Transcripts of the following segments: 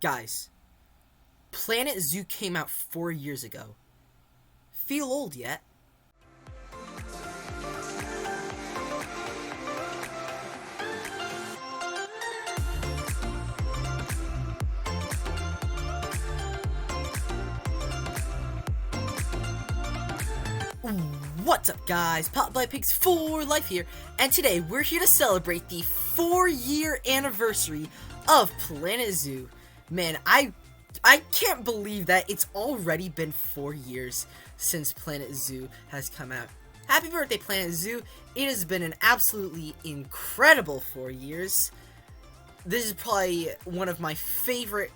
Guys, Planet Zoo came out 4 years ago. Feel old yet? What's up, guys? Pop by Pigs for Life here, and today we're here to celebrate the 4-year anniversary of Planet Zoo. Man, I can't believe that it's already been 4 years since Planet Zoo has come out. Happy birthday, Planet Zoo! It has been an absolutely incredible 4 years. This is probably one of my favorite,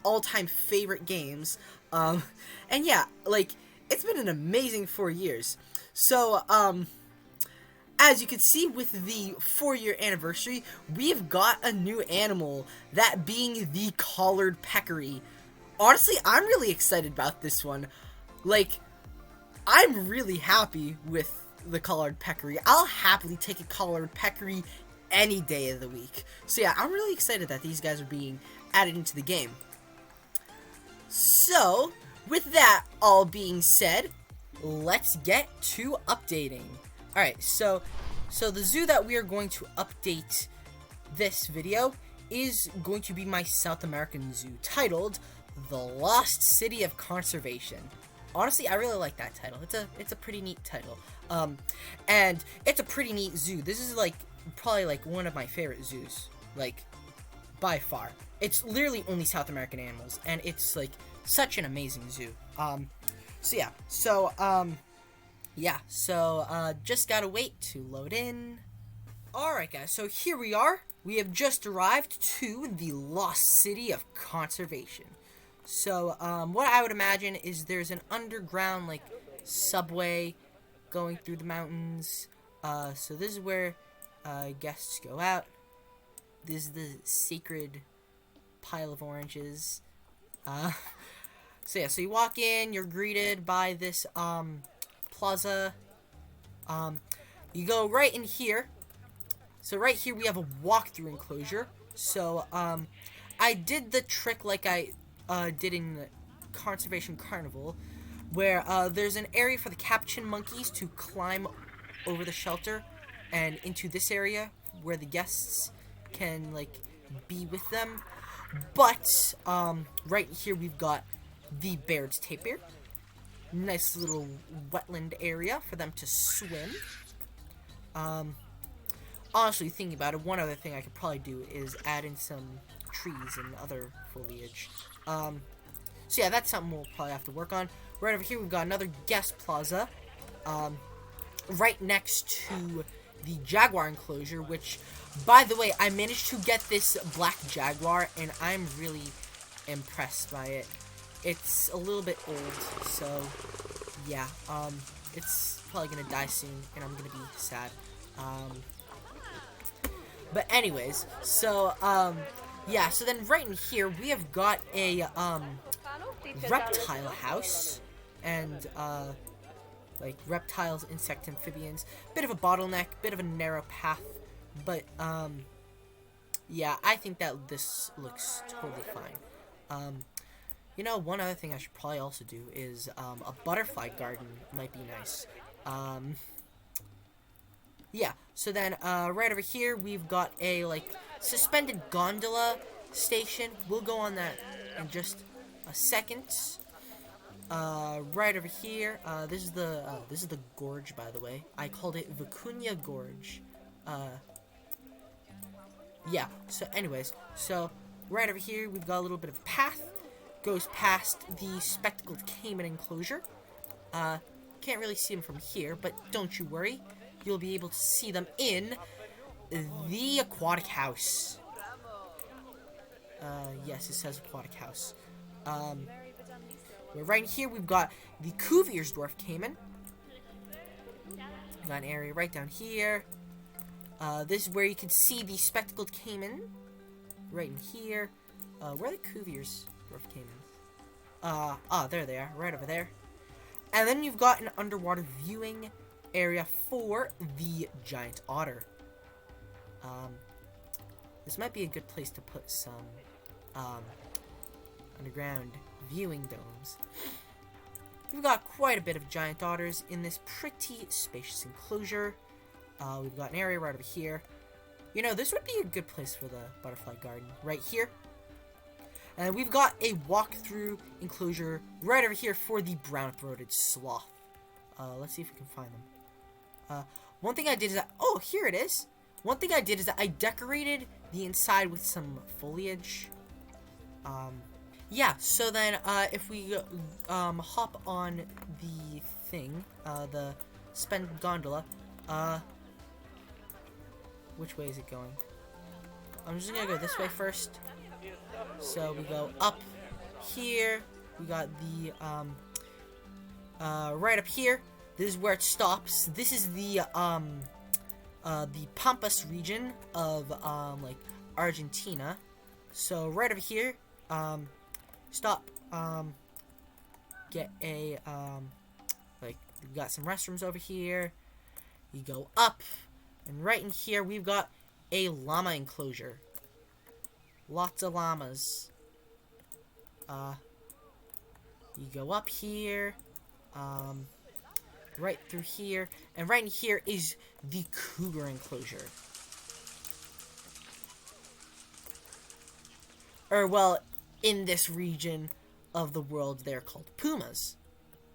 all-time favorite games. And yeah, it's been an amazing 4 years. So, as you can see with the 4-year anniversary, we have got a new animal, that being the Collared Peccary. Honestly, I'm really excited about this one. I'm really happy with the Collared Peccary. I'll happily take a Collared Peccary any day of the week. So yeah, I'm really excited that these guys are being added into the game. So, with that all being said, let's get to updating. Alright, so the zoo that we are going to update this video is going to be my South American zoo, titled The Lost City of Conservation. Honestly, I really like that title. It's a pretty neat title. And it's a pretty neat zoo. This is probably one of my favorite zoos, by far. It's literally only South American animals, and it's such an amazing zoo. Just gotta wait to load in. Alright guys, so here we are. We have just arrived to the Lost City of Conservation. So, what I would imagine is there's an underground, subway going through the mountains. So this is where, guests go out. This is the sacred pile of oranges. So you walk in, you're greeted by this, plaza. You go right in here. So right here we have a walkthrough enclosure. So, I did the trick like I, did in the Conservation Carnival, where, there's an area for the capuchin monkeys to climb over the shelter and into this area where the guests can, be with them. But, right here we've got the Baird's Tapir. Nice little wetland area for them to swim. Honestly, thinking about it, one other thing I could probably do is add in some trees and other foliage. So yeah, that's something we'll probably have to work on. Right over here, we've got another guest plaza. Right next to the jaguar enclosure, which, by the way, I managed to get this black jaguar, and I'm really impressed by it. It's a little bit old, so yeah, it's probably gonna die soon, and I'm gonna be sad. But anyways, so, yeah, so then right in here, we have got a, reptile house, and, reptiles, insect, amphibians. Bit of a bottleneck, bit of a narrow path, but, yeah, I think that this looks totally fine. You know, one other thing I should probably also do is, a butterfly garden might be nice. Yeah, so then, right over here, we've got a, suspended gondola station. We'll go on that in just a second. Right over here, this is the gorge, by the way. I called it Vicuña Gorge. Yeah, so anyways, so right over here, we've got a little bit of a path. Goes past the spectacled caiman enclosure. Can't really see them from here, but don't you worry. You'll be able to see them in the aquatic house. Yes, it says aquatic house. Right here, we've got the Cuvier's dwarf caiman. We've got an area right down here. This is where you can see the spectacled caiman. Right in here. Where are the Cuvier's dwarf caimans? There they are, right over there. And then you've got an underwater viewing area for the giant otter. This might be a good place to put some underground viewing domes. We've got quite a bit of giant otters in this pretty spacious enclosure. We've got an area right over here. You know, this would be a good place for the butterfly garden, right here. And we've got a walk-through enclosure right over here for the brown-throated sloth. Let's see if we can find them. One thing I did is oh, here it is. One thing I did is that I decorated the inside with some foliage. Yeah, so then, if we, hop on the thing, the spend gondola, which way is it going? I'm just gonna go this way first. So we go up here. We got the, right up here. This is where it stops. This is the Pampas region of, like, Argentina. So right over here, stop, get a, like, we've got some restrooms over here. You go up, and right in here, we've got a llama enclosure. Lots of llamas. You go up here, right through here, and right in here is the cougar enclosure. Or, well, in this region of the world, they're called pumas.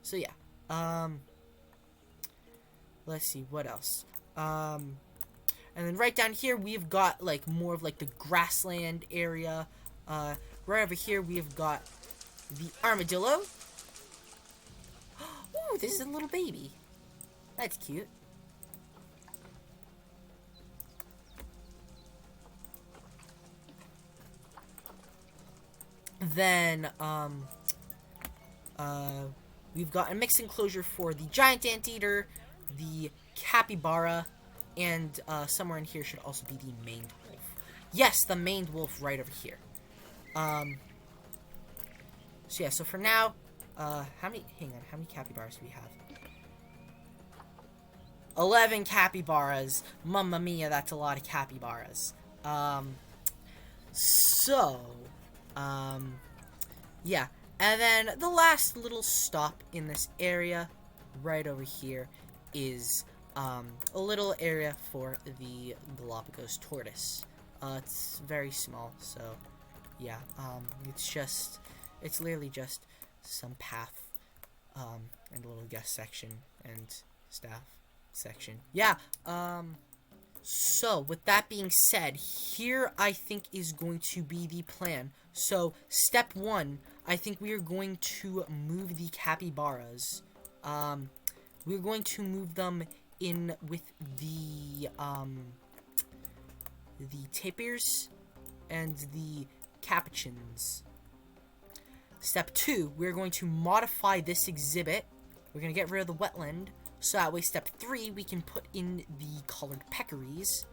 So, yeah. Let's see, what else? And then right down here, we've got, like, more of, like, the grassland area. Right over here, we've got the armadillo. Ooh, this is a little baby. That's cute. Then, we've got a mixed enclosure for the giant anteater, the capybara, and, somewhere in here should also be the maned wolf. Yes, the maned wolf right over here. So yeah, so for now, how many capybaras do we have? 11 capybaras. Mamma mia, that's a lot of capybaras. Yeah. And then the last little stop in this area, right over here, is, a little area for the Galapagos tortoise. It's very small, so, yeah, it's literally just some path, and a little guest section and staff section. Yeah, so, with that being said, here I think is going to be the plan. So, step 1, I think we are going to move the capybaras. We're going to move them in with the tapirs and the capuchins. Step 2, we're going to modify this exhibit. We're going to get rid of the wetland. So that way, step 3, we can put in the collared peccaries.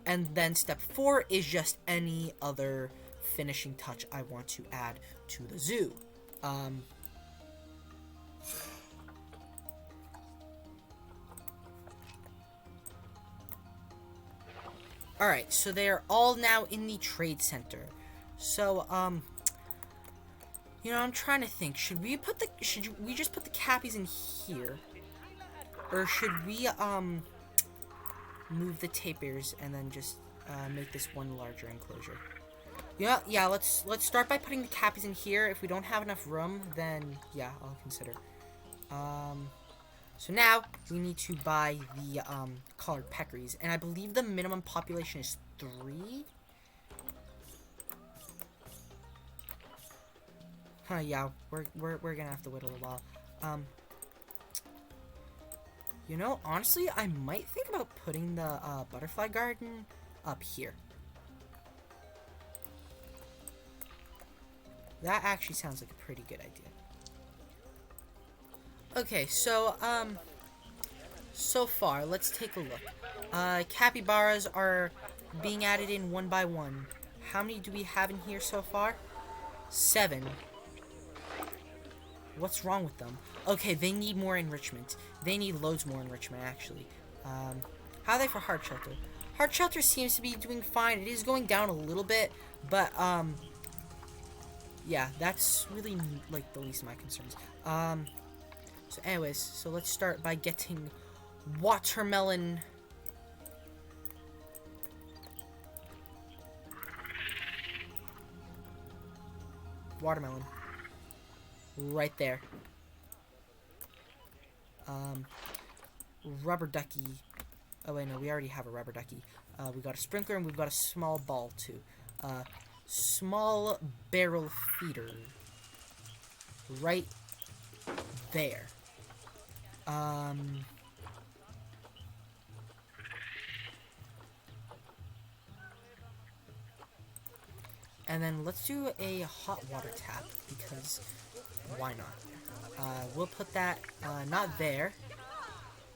And then step 4 is just any other finishing touch I want to add to the zoo. Alright, so they are all now in the trade center. So, you know, I'm trying to think. Should we just put the cappies in here? Or should we, move the tapirs and then just, make this one larger enclosure? Yeah, let's start by putting the cappies in here. If we don't have enough room, then, yeah, I'll consider. So now, we need to buy the, collared peccaries. And I believe the minimum population is 3? Yeah, we're gonna have to wait a little while. You know, honestly, I might think about putting the, butterfly garden up here. That actually sounds like a pretty good idea. Okay, so, so far, let's take a look. Capybaras are being added in one by one. How many do we have in here so far? 7. What's wrong with them? Okay, they need more enrichment. They need loads more enrichment, actually. How are they for Heart Shelter? Heart Shelter seems to be doing fine. It is going down a little bit, but, Yeah, that's really, like, the least of my concerns. So anyways, so let's start by getting watermelon. Watermelon. Right there. Rubber ducky. Oh wait, no, we already have a rubber ducky. We got a sprinkler and we've got a small ball too. Small barrel feeder. Right there. And then let's do a hot water tap, because why not? We'll put that, not there.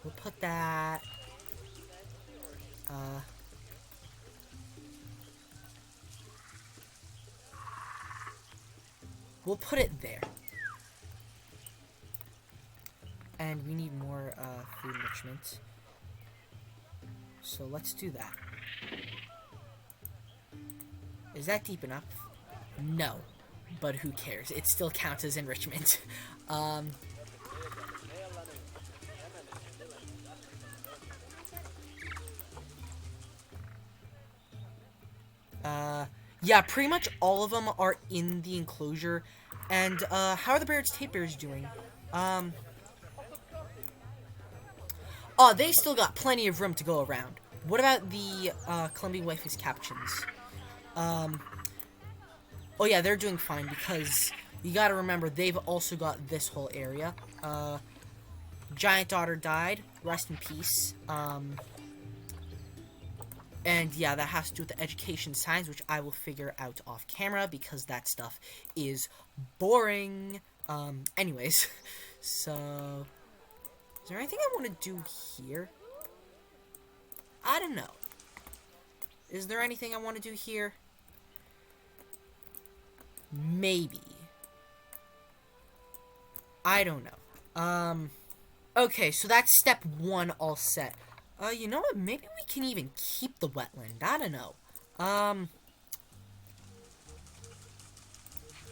We'll put that, we'll put it there. And we need more, food enrichment. So let's do that. Is that deep enough? No. But who cares? It still counts as enrichment. Yeah, pretty much all of them are in the enclosure. And, how are the Baird's tape bears doing? Oh, they still got plenty of room to go around. What about the, Colombian Wifey's Capuchins? Oh yeah, they're doing fine, because you gotta remember, they've also got this whole area. Giant daughter died. Rest in peace. And yeah, that has to do with the education signs, which I will figure out off camera, because that stuff is boring. Anyways. So, is there anything I want to do here? I don't know. Is there anything I want to do here? Maybe. I don't know. Okay, so that's step 1 all set. You know what? Maybe we can even keep the wetland. I don't know.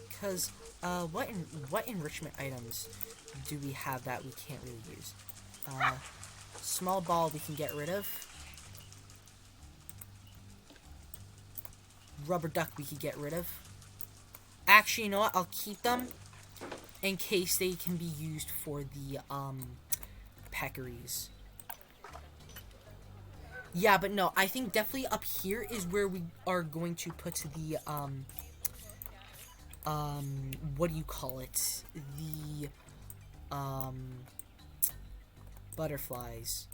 Because, what enrichment items do we have that we can't really use? Small ball we can get rid of. Rubber duck we could get rid of. Actually, you know what? I'll keep them in case they can be used for the, peccaries. Yeah, but no, I think definitely up here is where we are going to put the, what do you call it? The, butterflies.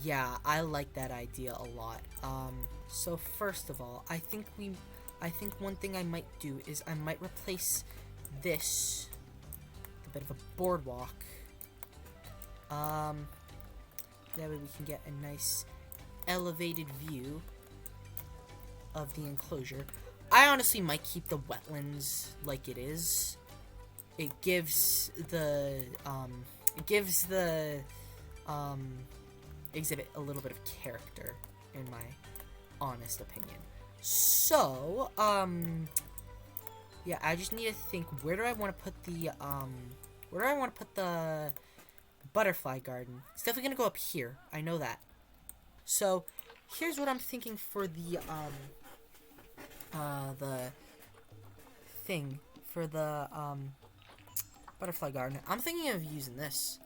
Yeah, I like that idea a lot. So first of all, I think one thing I might do is I might replace this with a bit of a boardwalk. That way we can get a nice elevated view of the enclosure. I honestly might keep the wetlands like it is. It gives the exhibit a little bit of character, in my honest opinion. So, yeah, I just need to think, where do I want to put the butterfly garden? It's definitely gonna go up here. I know that. So, here's what I'm thinking for the thing for the butterfly garden. I'm thinking of using this.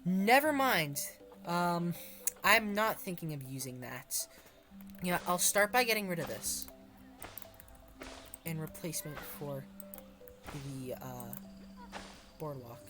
Never mind. I'm not thinking of using that. Yeah, I'll start by getting rid of this in replacement for the boardwalk.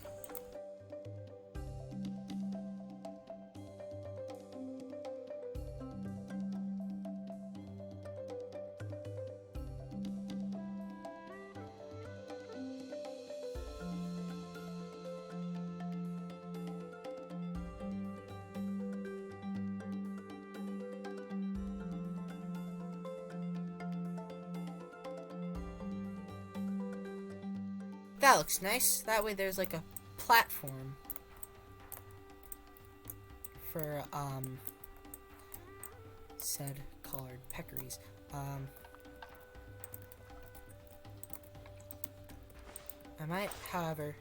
That looks nice. That way there's like a platform for said Collared Peccaries. I might, however,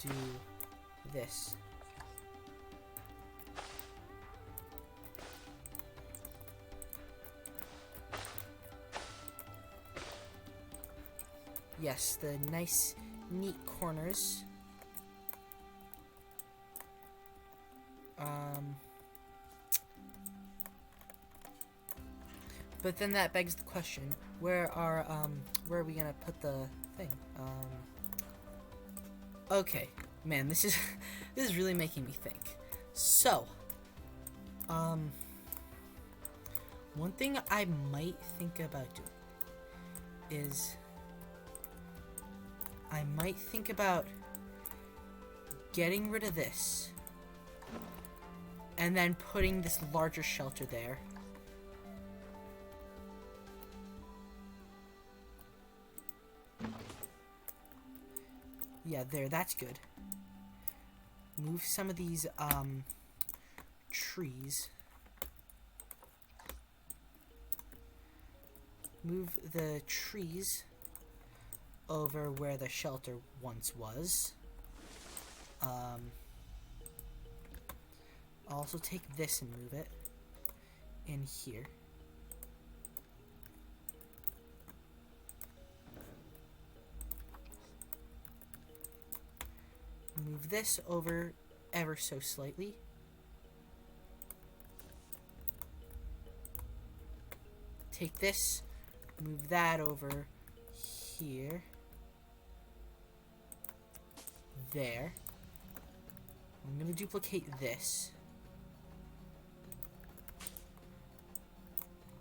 do this. Yes, the nice, neat corners. But then that begs the question, where are we gonna put the thing? Okay, man, this is this is really making me think. So, one thing I might think about doing is I might think about getting rid of this and then putting this larger shelter there. Yeah, there, that's good. Move some of these, trees. Move the trees over where the shelter once was. I'll also take this and move it in here. Move this over ever so slightly. Take this, move that over here. There. I'm going to duplicate this.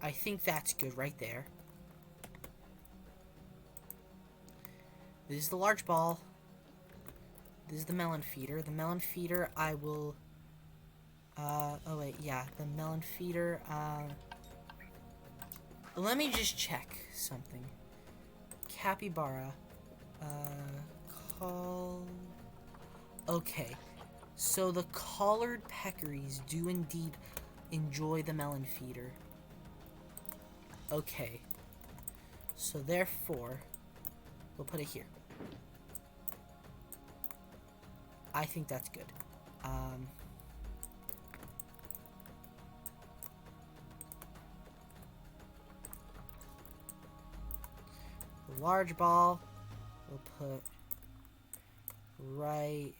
I think that's good right there. This is the large ball. This is the melon feeder. The melon feeder, I will... oh wait, yeah, the melon feeder, let me just check something. Capybara. Okay. So the collared peccaries do indeed enjoy the melon feeder. Okay. So therefore, we'll put it here. I think that's good. The large ball we'll put right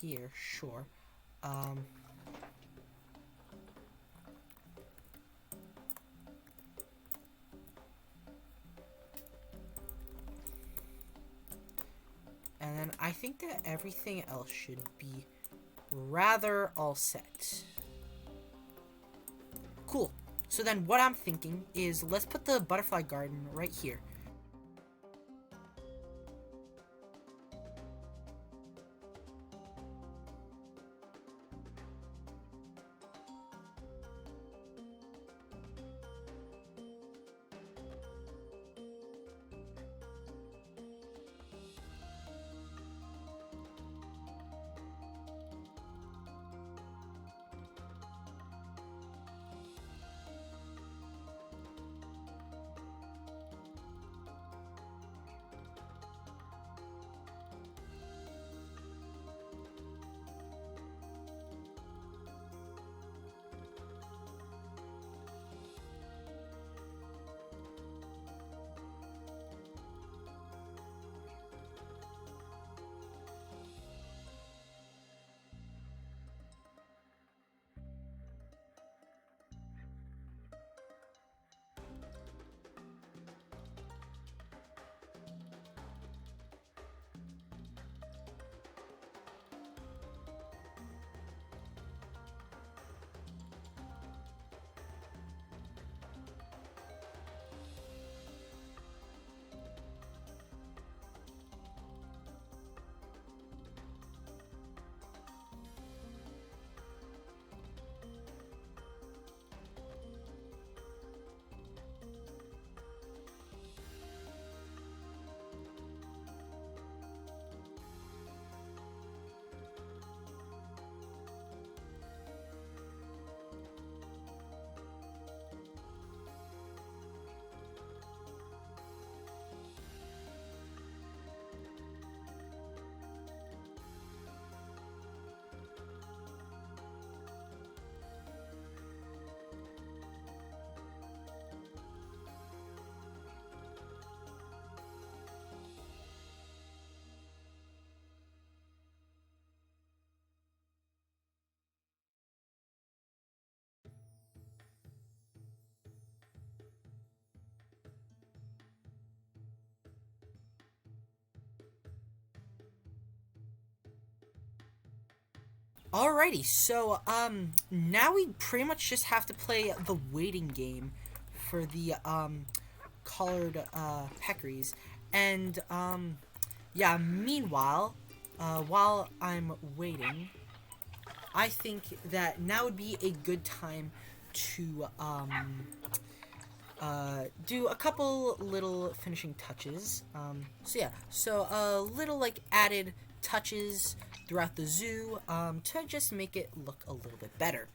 here, sure. And then I think that everything else should be rather all set. Cool. So then what I'm thinking is let's put the butterfly garden right here. Alrighty, so, now we pretty much just have to play the waiting game for the, Collared, Peccaries. And, yeah, meanwhile, while I'm waiting, I think that now would be a good time to, do a couple little finishing touches. So little, like, added touches throughout the zoo, to just make it look a little bit better.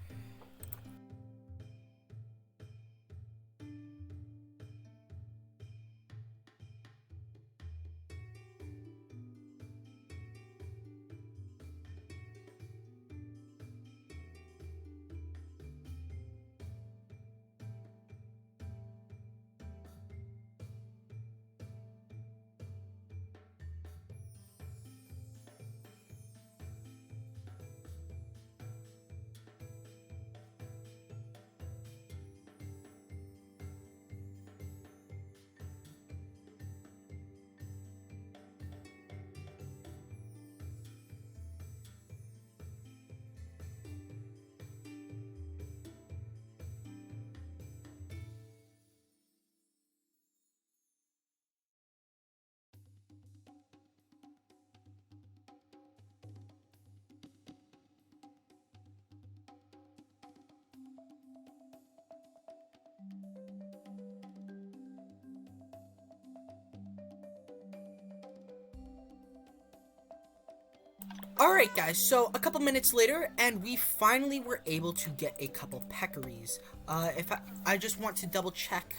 Alright guys, so a couple minutes later, and we finally were able to get a couple peccaries. If I just want to double check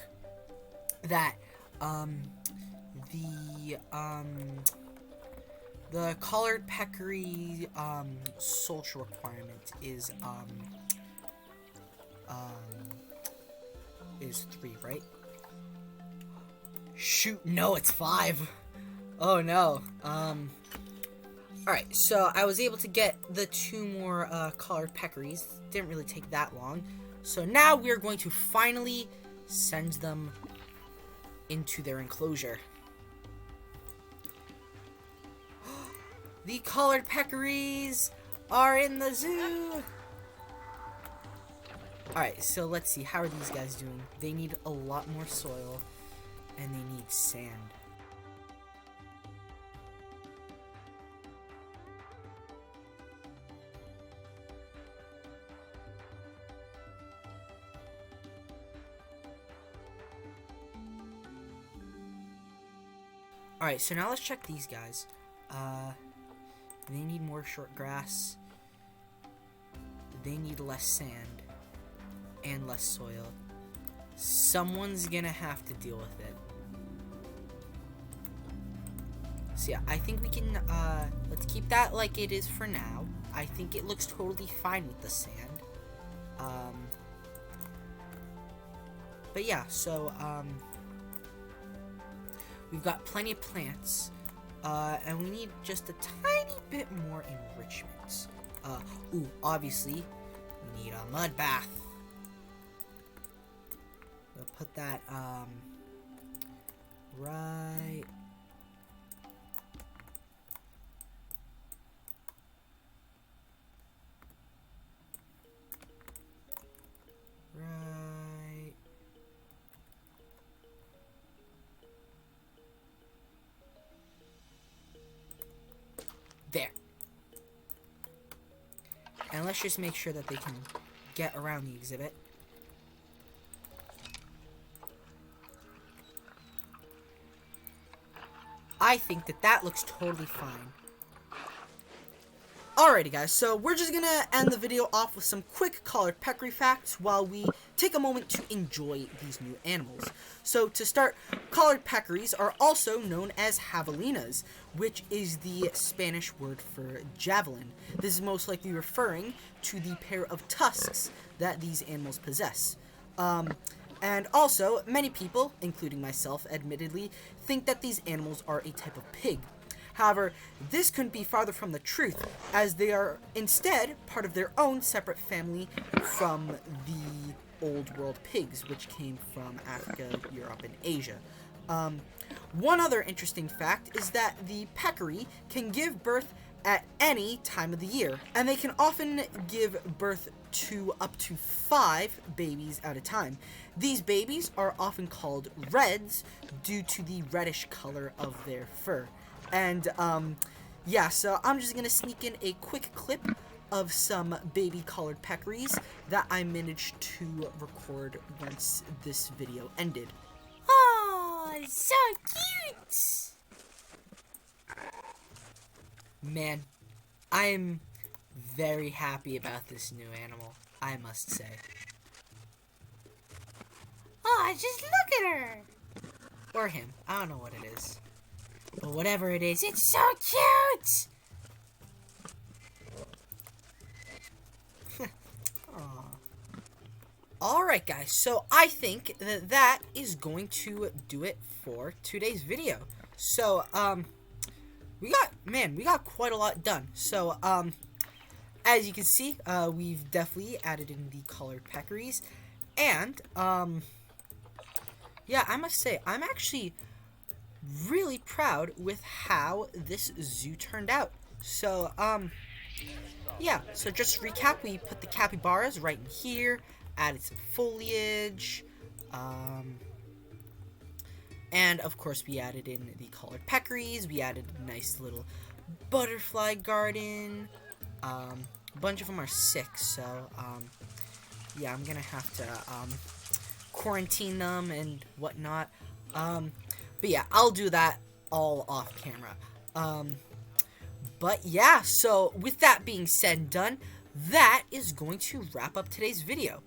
that, the Collared Peccary, social requirement is 3, right? Shoot, no, it's 5. Oh no, Alright, so I was able to get the 2 more, Collared Peccaries. Didn't really take that long. So now we're going to finally send them into their enclosure. The Collared Peccaries are in the zoo! Alright, so let's see. How are these guys doing? They need a lot more soil, and they need sand. Alright, so now let's check these guys. They need more short grass. They need less sand. And less soil. Someone's gonna have to deal with it. So yeah, I think we can, let's keep that like it is for now. I think it looks totally fine with the sand. But yeah, so, we've got plenty of plants, and we need just a tiny bit more enrichment. Obviously, we need a mud bath. We'll put that, right there. And let's just make sure that they can get around the exhibit. I think that that looks totally fine. Alrighty guys, so we're just gonna end the video off with some quick Collared Peccary facts while we take a moment to enjoy these new animals. So to start, Collared Peccaries are also known as javelinas, which is the Spanish word for javelin. This is most likely referring to the pair of tusks that these animals possess. And also, many people, including myself admittedly, think that these animals are a type of pig. However, this couldn't be farther from the truth, as they are instead part of their own separate family from the Old World pigs, which came from Africa, Europe, and Asia. One other interesting fact is that the peccary can give birth at any time of the year, and they can often give birth to up to 5 babies at a time. These babies are often called reds due to the reddish color of their fur. And, yeah, so I'm just gonna sneak in a quick clip of some baby collared peccaries that I managed to record once this video ended. Oh, so cute! Man, I am very happy about this new animal, I must say. Oh, just look at her! Or him. I don't know what it is. But whatever it is, it's so cute! Alright guys, so I think that is going to do it for today's video. So, we got quite a lot done. So, as you can see, we've definitely added in the collared peccaries. And, yeah, I must say, I'm actually really proud with how this zoo turned out. So, yeah, so just to recap, we put the capybaras right in here, added some foliage, and of course we added in the collared peccaries, we added a nice little butterfly garden. A bunch of them are sick, so, yeah, I'm gonna have to, quarantine them and whatnot. But yeah, I'll do that all off camera. But yeah, so with that being said and done, that is going to wrap up today's video.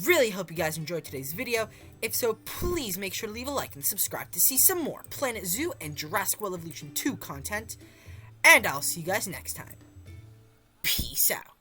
Really hope you guys enjoyed today's video. If so, please make sure to leave a like and subscribe to see some more Planet Zoo and Jurassic World Evolution 2 content. And I'll see you guys next time. Peace out.